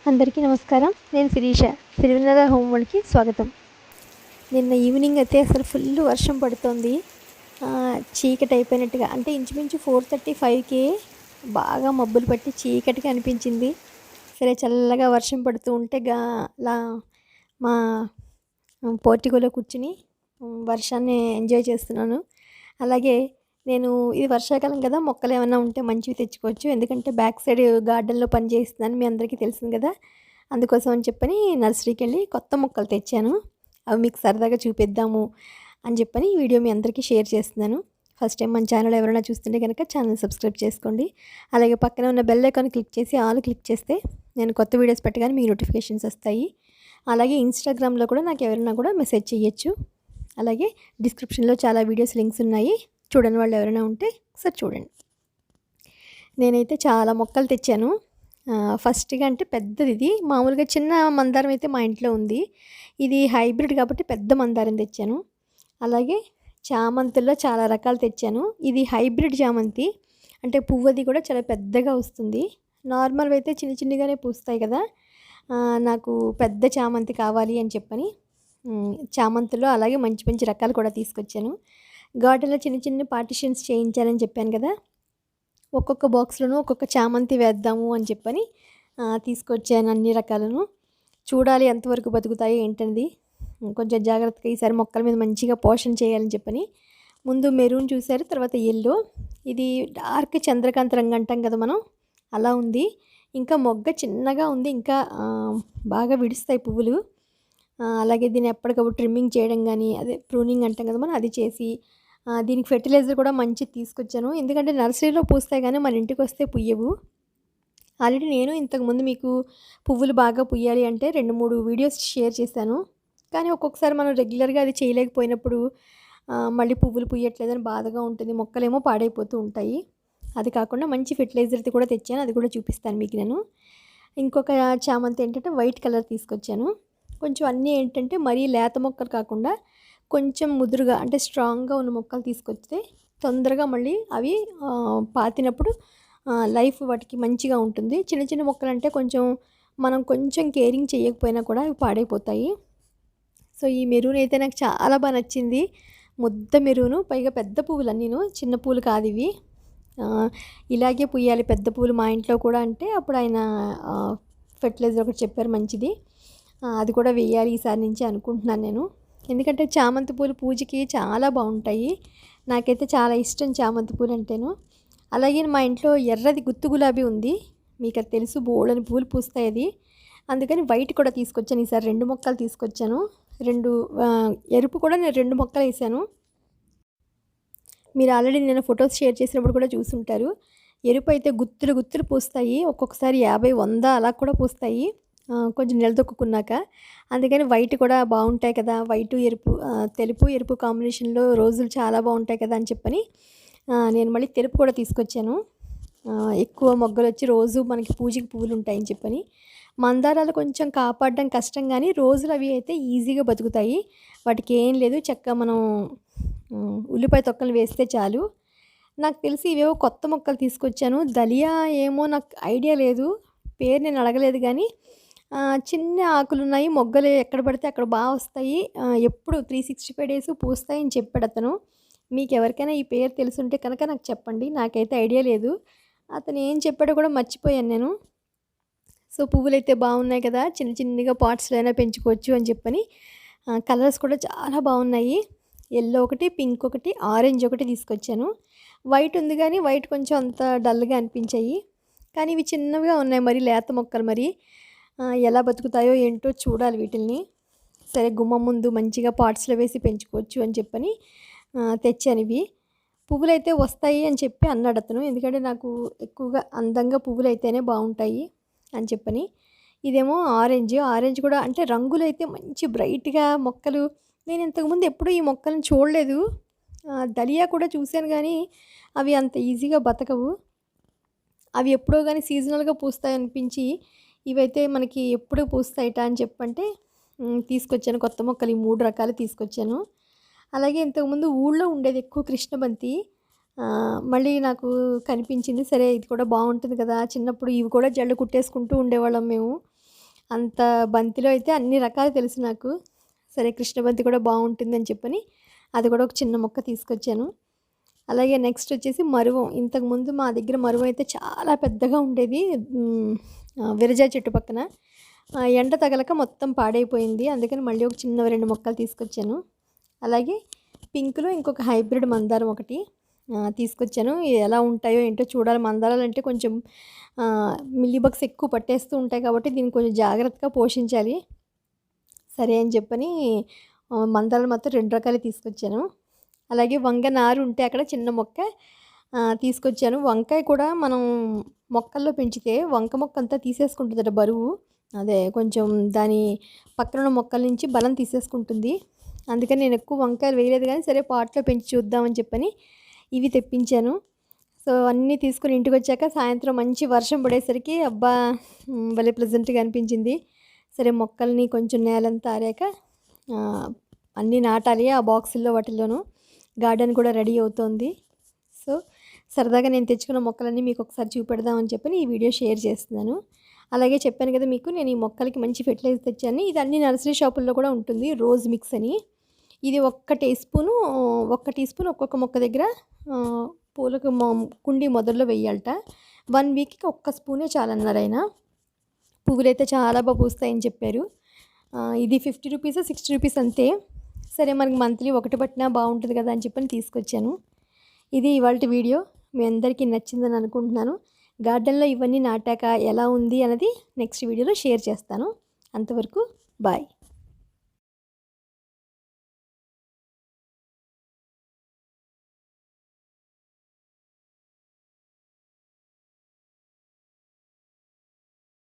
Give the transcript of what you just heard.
అందరికీ నమస్కారం. నేను శిరీష. సిరివెన్నెల హోమ్ వరల్డ్‌కి స్వాగతం. నిన్న ఈవినింగ్ అయితే అసలు ఫుల్ వర్షం పడుతోంది. చీకటి అయిపోయినట్టుగా అంటే ఇంచుమించు 4:30, 5కే బాగా మబ్బులు పట్టి చీకటిగా అనిపించింది. సరే చల్లగా వర్షం పడుతూ ఉంటే అలా మా పోర్టికోలో కూర్చుని వర్షాన్ని ఎంజాయ్ చేస్తున్నాను. అలాగే నేను ఇది వర్షాకాలం కదా! మొక్కలేమన్నా ఉంటే మంచివి తెచ్చుకోవచ్చు. ఎందుకంటే బ్యాక్ సైడ్ గార్డెన్‌లో పని చేస్తున్నాను. మీ అందరికీ తెలిసింది కదా! అందుకోసం అని చెప్పని నర్సరీకెళ్ళి కొత్త మొక్కలు తెచ్చాను. అవి మీకు సరదాగా చూపిద్దాము అని చెప్పని ఈ వీడియో మీ అందరికీ షేర్ చేస్తున్నాను. ఫస్ట్ టైం మన ఛానల్ ఎవరైనా చూస్తుంటే గనక ఛానల్ సబ్స్క్రైబ్ చేసుకోండి. అలాగే పక్కనే ఉన్న బెల్ ఐకాన్ క్లిక్ చేసి ఆల్ క్లిక్ చేస్తే నేను కొత్త వీడియోస్ పెట్టగానే మీకు నోటిఫికేషన్స్ వస్తాయి. అలాగే ఇన్‌స్టాగ్రామ్‌లో కూడా నాకు ఎవరైనా కూడా మెసేజ్ చేయొచ్చు. అలాగే డిస్క్రిప్షన్‌లో చాలా వీడియోస్ లింక్స్ ఉన్నాయి. చూడని వాళ్ళు ఎవరైనా ఉంటే ఒకసారి చూడండి. నేనైతే చాలా మొక్కలు తెచ్చాను. ఫస్ట్‌గా అంటే పెద్దదిది. మామూలుగా చిన్న మందారం అయితే మా ఇంట్లో ఉంది. ఇది హైబ్రిడ్ కాబట్టి పెద్ద మందారం తెచ్చాను. అలాగే చామంతుల్లో చాలా రకాలు తెచ్చాను. ఇది హైబ్రిడ్ చామంతి. అంటే పువ్వది కూడా చాలా పెద్దగా వస్తుంది. నార్మల్‌వి అయితే చిన్న చిన్నగానే పూస్తాయి కదా! నాకు పెద్ద చామంతి కావాలి అని చెప్పని చామంతిలో అలాగే మంచి మంచి రకాలు కూడా తీసుకొచ్చాను. గార్డెన్‌లో చిన్న చిన్న పార్టిషన్స్ చేయించాలని చెప్పాను కదా! ఒక్కొక్క బాక్స్‌లోనూ ఒక్కొక్క చామంతి వేద్దాము అని చెప్పని తీసుకొచ్చాను అన్ని రకాలను. చూడాలి ఎంతవరకు బతుకుతాయి ఏంటనేది. కొంచెం జాగ్రత్తగా ఈసారి మొక్కల మీద మంచిగా పోషణ చేయాలని చెప్పని. ముందు మెరూన్ చూసారు, తర్వాత యెల్లో. ఇది డార్క్ చంద్రకాంత రంగు అంటాం కదా మనం, అలా ఉంది. ఇంకా మొగ్గ చిన్నగా ఉంది. ఇంకా బాగా విడుస్తాయి పువ్వులు. అలాగే దీన్ని ఎప్పటికప్పుడు ట్రిమ్మింగ్ చేయడం గానీ, అదే ప్రూనింగ్ అంటాం కదా మనం, అది చేసి దీనికి ఫెర్టిలైజర్ కూడా మంచిది తీసుకొచ్చాను. ఎందుకంటే నర్సరీలో పూస్తాయి కానీ మన ఇంటికొస్తే పుయ్యవు. ఆల్రెడీ నేను ఇంతకుముందు మీకు పువ్వులు బాగా పుయ్యాలి అంటే 2, 3 వీడియోస్ షేర్ చేశాను. కానీ ఒక్కొక్కసారి మనం రెగ్యులర్‌గా అది చేయలేకపోయినప్పుడు మళ్ళీ పువ్వులు పుయ్యట్లేదని బాధగా ఉంటుంది. మొక్కలేమో పాడైపోతూ ఉంటాయి. అది కాకుండా మంచి ఫెర్టిలైజర్‌ది కూడా తెచ్చాను. అది కూడా చూపిస్తాను మీకు నేను. ఇంకొక చామంతి ఏంటంటే వైట్ కలర్ తీసుకొచ్చాను. కొంచెం అన్నీ ఏంటంటే మరీ లేత మొక్కలు కాకుండా కొంచెం ముదురుగా అంటే స్ట్రాంగ్‌గా ఉన్న మొక్కలు తీసుకొస్తే తొందరగా మళ్ళీ అవి పాతినప్పుడు లైఫ్ వాటికి మంచిగా ఉంటుంది. చిన్న చిన్న మొక్కలంటే మనం కొంచెం కేరింగ్ చేయకపోయినా కూడా అవి పాడైపోతాయి. సో, ఈ మెరూన్ అయితే నాకు చాలా నచ్చింది. ముద్ద మెరూను, పైగా పెద్ద పువ్వులన్నీను, చిన్న పూలు కాదివి. ఇలాగే పుయ్యాలి పెద్ద పూలు మా ఇంట్లో కూడా అంటే అప్పుడు ఆయన ఫెర్టిలైజర్ ఒకటి చెప్పారు మంచిది. అది కూడా వెయ్యాలి ఈసారి నుంచి అనుకుంటున్నాను నేను. ఎందుకంటే చామంతి పూలు పూజకి చాలా బాగుంటాయి. నాకైతే చాలా ఇష్టం చామంతి పూలు అంటేను. అలాగే మా ఇంట్లో ఎర్రది గుత్తు గులాబీ ఉంది. మీకు అది తెలుసు, బోలెడన్ని పూలు పూస్తాయి అది. అందుకని వైట్ కూడా తీసుకొచ్చాను. ఈసారి 2 మొక్కలు తీసుకొచ్చాను. 2 ఎరుపు కూడా నేను 2 మొక్కలు వేసాను. మీరు ఆల్రెడీ నేను ఫొటోస్ షేర్ చేసినప్పుడు కూడా చూసుంటారు. ఎరుపు అయితే గుత్తులు గుత్తులు పూస్తాయి. ఒక్కొక్కసారి 50, 100 అలా కూడా పూస్తాయి కొంచెం నిలదొక్కున్నాక. అందుకని వైట్ కూడా బాగుంటాయి కదా! వైటు, ఎరుపు, తెలుపు, ఎరుపు కాంబినేషన్‌లో రోజులు చాలా బాగుంటాయి కదా అని చెప్పని నేను మళ్ళీ తెలుపు కూడా తీసుకొచ్చాను. ఎక్కువ మొగ్గలొచ్చి రోజు మనకి పూజకి పువ్వులు ఉంటాయని చెప్పని. మందారాలు కొంచెం కాపాడడం కష్టం గానీ రోజులు అవి అయితే ఈజీగా బతుకుతాయి. వాటికి ఏం లేదు, చక్కగా మనం ఉల్లిపాయ తొక్కలు వేస్తే చాలు. నాకు తెలిసి ఇవేవో కొత్త మొక్కలు తీసుకొచ్చాను. దలియా ఏమో నాకు ఐడియా లేదు. పేరు నేను అడగలేదు గానీ చిన్న ఆకులున్నాయి. మొగ్గలు ఎక్కడ పడితే అక్కడ వస్తాయి. ఎప్పుడు 365 డేస్ పూస్తాయని చెప్పాడతను. మీకెవరికైనా ఈ పేరు తెలిసుంటే కనుక నాకు చెప్పండి. నాకైతే ఐడియా లేదు. అతను ఏం చెప్పాడో కూడా మర్చిపోయాను నేను. సో, పువ్వులైతే బాగున్నాయి కదా! చిన్న చిన్నగా పాట్స్‌లో అయినా పెంచుకోవచ్చు అని చెప్పని. కలర్స్ కూడా చాలా బాగున్నాయి. యెల్లో ఒకటి, పింక్ ఒకటి, ఆరెంజ్ ఒకటి తీసుకొచ్చాను. వైట్ ఉంది గానీ వైట్ కొంచెం అంత డల్‌గా అనిపించాయి. కానీ ఇవి చిన్నవిగా ఉన్నాయి. మరి లేత మొక్కలు మరి ఎలా బతుకుతాయో ఏంటో చూడాలి వీటిల్ని. సరే గుమ్మం ముందు మంచిగా పాట్స్‌లో వేసి పెంచుకోవచ్చు అని చెప్పని తెచ్చానివి. పువ్వులైతే వస్తాయి అని చెప్పి అన్నాడతను. ఎందుకంటే నాకు ఎక్కువగా అందంగా పువ్వులైతేనే బాగుంటాయి అని చెప్పని. ఇదేమో ఆరెంజ్. ఆరెంజ్ కూడా అంటే రంగులైతే మంచి బ్రైట్‌గా మొక్కలు. నేను ఇంతకుముందు ఎప్పుడూ ఈ మొక్కలను చూడలేదు. దలియా కూడా చూశాను గానీ అవి అంత ఈజీగా బతకవు. అవి ఎప్పుడో గానీ సీజనల్‌గా పూస్తాయనిపించి ఇవైతే మనకి ఎప్పుడు పూస్తాయట అని చెప్పంటే తీసుకొచ్చాను కొత్త మొక్కలు. ఈ 3 రకాలు తీసుకొచ్చాను. అలాగే ఇంతకుముందు ఊళ్ళో ఉండేది ఎక్కువ కృష్ణబంతి. మళ్ళీ నాకు కనిపించింది. సరే ఇది కూడా బాగుంటుంది కదా! చిన్నప్పుడు ఇవి కూడా జడలు కుట్టేసుకుంటూ ఉండేవాళ్ళం మేము. అంత బంతిలో అయితే అన్ని రకాలు తెలుసు నాకు. సరే కృష్ణ బంతి కూడా బాగుంటుందని చెప్పని అది కూడా ఒక చిన్న మొక్క తీసుకొచ్చాను. అలాగే నెక్స్ట్ వచ్చేసి మరువం. ఇంతకుముందు మా దగ్గర మరువం అయితే చాలా పెద్దగా ఉండేది. విరజాజి చెట్టు పక్కన ఎండ తగలక మొత్తం పాడైపోయింది. అందుకని మళ్ళీ ఒక చిన్న 2 మొక్కలు తీసుకొచ్చాను. అలాగే పింక్లో ఇంకొక హైబ్రిడ్ మందారం ఒకటి తీసుకొచ్చాను. ఎలా ఉంటాయో ఏంటో చూడాలి. మందారాలంటే కొంచెం మిల్లీబగ్స్ ఎక్కువ పట్టేస్తూ ఉంటాయి కాబట్టి దీన్ని కొంచెం జాగ్రత్తగా పోషించాలి. సరే అని చెప్పని మందారాలు మాత్రం 2 రకాలు తీసుకొచ్చాను. అలాగే వంగ నారు ఉంటే అక్కడ చిన్న మొక్క తీసుకొచ్చాను. వంకాయ కూడా మనం మొక్కల్లో పెంచితే వంక మొక్క అంతా తీసేసుకుంటుందట బరువు. అదే కొంచెం దాని పక్కన మొక్కల నుంచి బలం తీసేసుకుంటుంది. అందుకని నేను ఎక్కువ వంకాయలు వేయలేదు, కానీ సరే పాట్లో పెంచి చూద్దామని చెప్పని ఇవి తెప్పించాను. సో అన్నీ తీసుకుని ఇంటికి వచ్చాక సాయంత్రం మంచి వర్షం పడేసరికి అబ్బా భలే ప్లెజెంట్గా అనిపించింది. సరే మొక్కల్ని కొంచెం నేలంతా ఆరాక అన్నీ నాటాలి ఆ బాక్సుల్లో వాటిల్లోనూ. గార్డెన్ కూడా రెడీ అవుతోంది. సో సరదాగా నేను తెచ్చుకున్న మొక్కలన్నీ మీకు ఒకసారి చూపెడదామని చెప్పని ఈ వీడియో షేర్ చేస్తున్నాను. అలాగే చెప్పాను కదా మీకు, నేను ఈ మొక్కలకి మంచి ఫెర్టిలైజర్ తెచ్చాను. ఇది అన్ని నర్సరీ షాపుల్లో కూడా ఉంటుంది, రోజ్ మిక్స్ అని. ఇది 1 టీ స్పూను ఒక్కొక్క మొక్క దగ్గర పూలకు కుండీ మొదల్లో వేయాలట. 1 వీక్కి 1 స్పూనే చాలన్నారు ఆయన. పువ్వులైతే చాలా బాగా పూస్తాయని చెప్పారు. ఇది 50 రూపీస్ 60 రూపీస్ అంతే. సరే మనకి మంత్లీ ఒకటి పట్టినా బాగుంటుంది కదా అని చెప్పని తీసుకొచ్చాను. ఇది ఇవాల్టి వీడియో. మీ అందరికీ నచ్చిందని అనుకుంటున్నాను. గార్డెన్లో ఇవన్నీ నాటాక ఎలా ఉంది అన్నది నెక్స్ట్ వీడియోలో షేర్ చేస్తాను. అంతవరకు బాయ్.